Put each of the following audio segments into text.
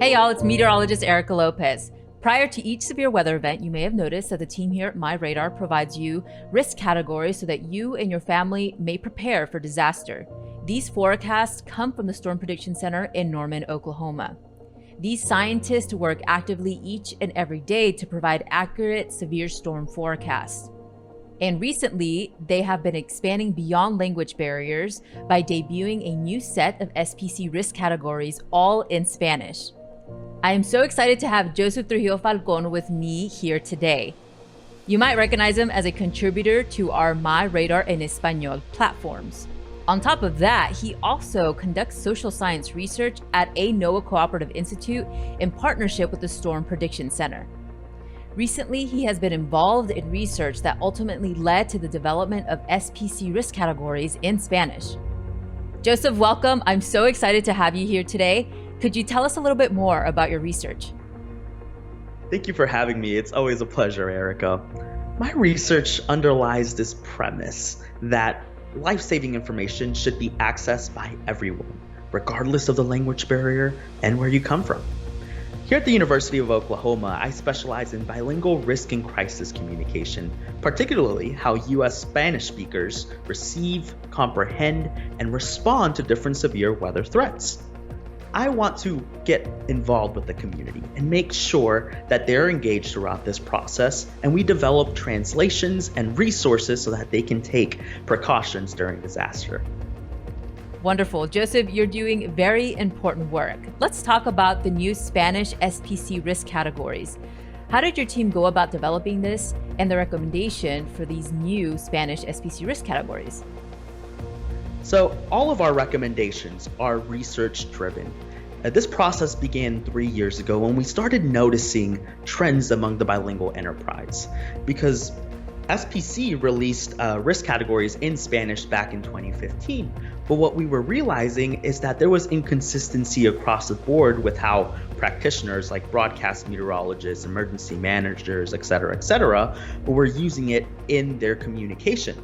Hey y'all, it's meteorologist Erica Lopez. Prior to each severe weather event, you may have noticed that the team here at MyRadar provides you risk categories so that you and your family may prepare for disaster. These forecasts come from the Storm Prediction Center in Norman, Oklahoma. These scientists work actively each and every day to provide accurate severe storm forecasts. And recently, they have been expanding beyond language barriers by debuting a new set of SPC risk categories, all in Spanish. I am so excited to have Joseph Trujillo-Falcón with me here today. You might recognize him as a contributor to our MyRadar en Español platforms. On top of that, he also conducts social science research at a NOAA Cooperative Institute in partnership with the Storm Prediction Center. Recently, he has been involved in research that ultimately led to the development of SPC risk categories in Spanish. Joseph, welcome. I'm so excited to have you here today. Could you tell us a little bit more about your research? Thank you for having me. It's always a pleasure, Erica. My research underlies this premise that life-saving information should be accessed by everyone, regardless of the language barrier and where you come from. Here at the University of Oklahoma, I specialize in bilingual risk and crisis communication, particularly how U.S. Spanish speakers receive, comprehend, and respond to different severe weather threats. I want to get involved with the community and make sure that they're engaged throughout this process, and we develop translations and resources so that they can take precautions during disaster. Wonderful. Joseph, you're doing very important work. Let's talk about the new Spanish SPC risk categories. How did your team go about developing this and the recommendation for these new Spanish SPC risk categories? So all of our recommendations are research driven. This process began 3 years ago when we started noticing trends among the bilingual enterprise, because SPC released risk categories in Spanish back in 2015. But what we were realizing is that there was inconsistency across the board with how practitioners like broadcast meteorologists, emergency managers, et cetera, were using it in their communication.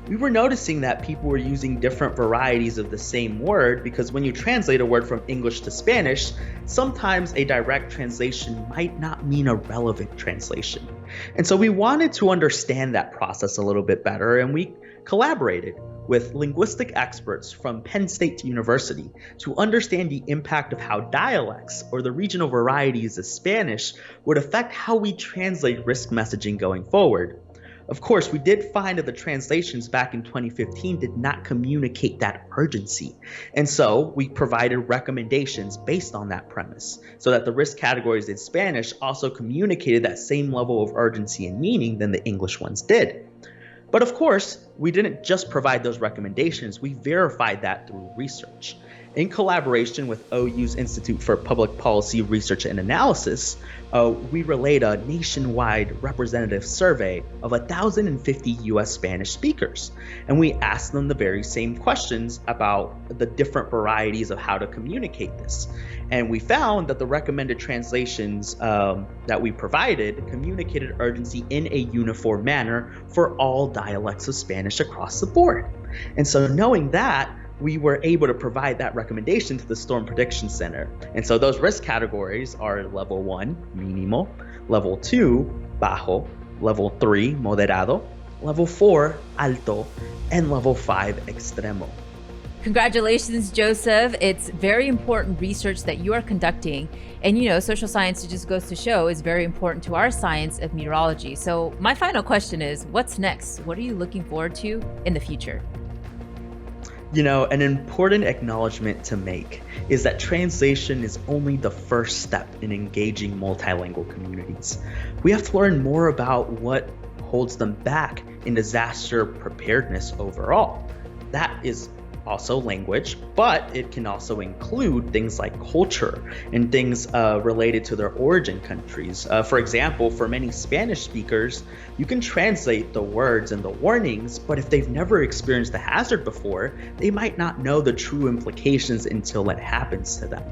We were noticing that people were using different varieties of the same word, because when you translate a word from English to Spanish, sometimes a direct translation might not mean a relevant translation. And so we wanted to understand that process a little bit better, and we collaborated with linguistic experts from Penn State University to understand the impact of how dialects or the regional varieties of Spanish would affect how we translate risk messaging going forward. Of course, we did find that the translations back in 2015 did not communicate that urgency. And so we provided recommendations based on that premise so that the risk categories in Spanish also communicated that same level of urgency and meaning than the English ones did. But of course, we didn't just provide those recommendations, we verified that through research. In collaboration with OU's Institute for Public Policy Research and Analysis, we relayed a nationwide representative survey of 1,050 U.S. Spanish speakers. And we asked them the very same questions about the different varieties of how to communicate this. And we found that the recommended translations that we provided communicated urgency in a uniform manner for all dialects of Spanish across the board. And so knowing that, we were able to provide that recommendation to the Storm Prediction Center. And so those risk categories are level 1, mínimo, level 2, bajo, level 3, moderado, level 4, alto, and level 5, extremo. Congratulations, Joseph. It's very important research that you are conducting. And you know, social science, it just goes to show, is very important to our science of meteorology. So my final question is, what's next? What are you looking forward to in the future? You know, an important acknowledgement to make is that translation is only the first step in engaging multilingual communities. We have to learn more about what holds them back in disaster preparedness overall. That is also language, but it can also include things like culture and things related to their origin countries. For example, for many Spanish speakers, you can translate the words and the warnings, but if they've never experienced the hazard before, they might not know the true implications until it happens to them.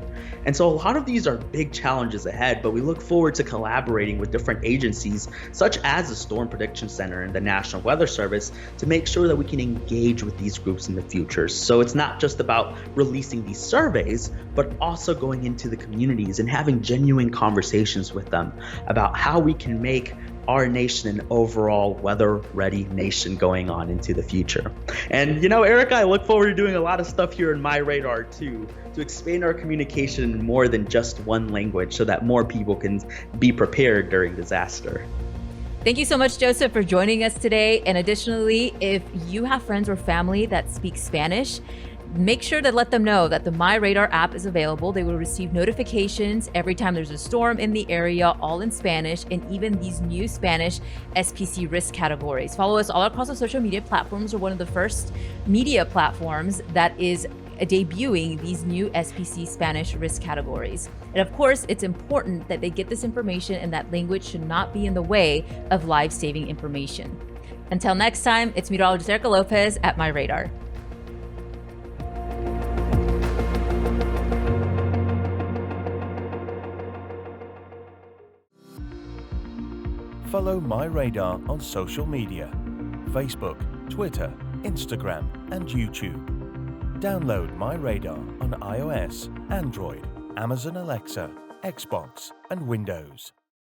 And so a lot of these are big challenges ahead, but we look forward to collaborating with different agencies, such as the Storm Prediction Center and the National Weather Service, to make sure that we can engage with these groups in the future. So it's not just about releasing these surveys, but also going into the communities and having genuine conversations with them about how we can make our nation an overall weather-ready nation going on into the future. And Erica, I look forward to doing a lot of stuff here in MyRadar too, to expand our communication in more than just one language so that more people can be prepared during disaster. Thank you so much, Joseph, for joining us today. And additionally, if you have friends or family that speak Spanish, make sure to let them know that the MyRadar app is available. They will receive notifications every time there's a storm in the area, all in Spanish, and even these new Spanish SPC risk categories. Follow us all across the social media platforms. We're one of the first media platforms that is debuting these new SPC Spanish risk categories. And of course, it's important that they get this information, and that language should not be in the way of life-saving information. Until next time, it's meteorologist Erica Lopez at MyRadar. Follow MyRadar on social media: Facebook, Twitter, Instagram, and YouTube. Download MyRadar on iOS, Android, Amazon Alexa, Xbox, and Windows.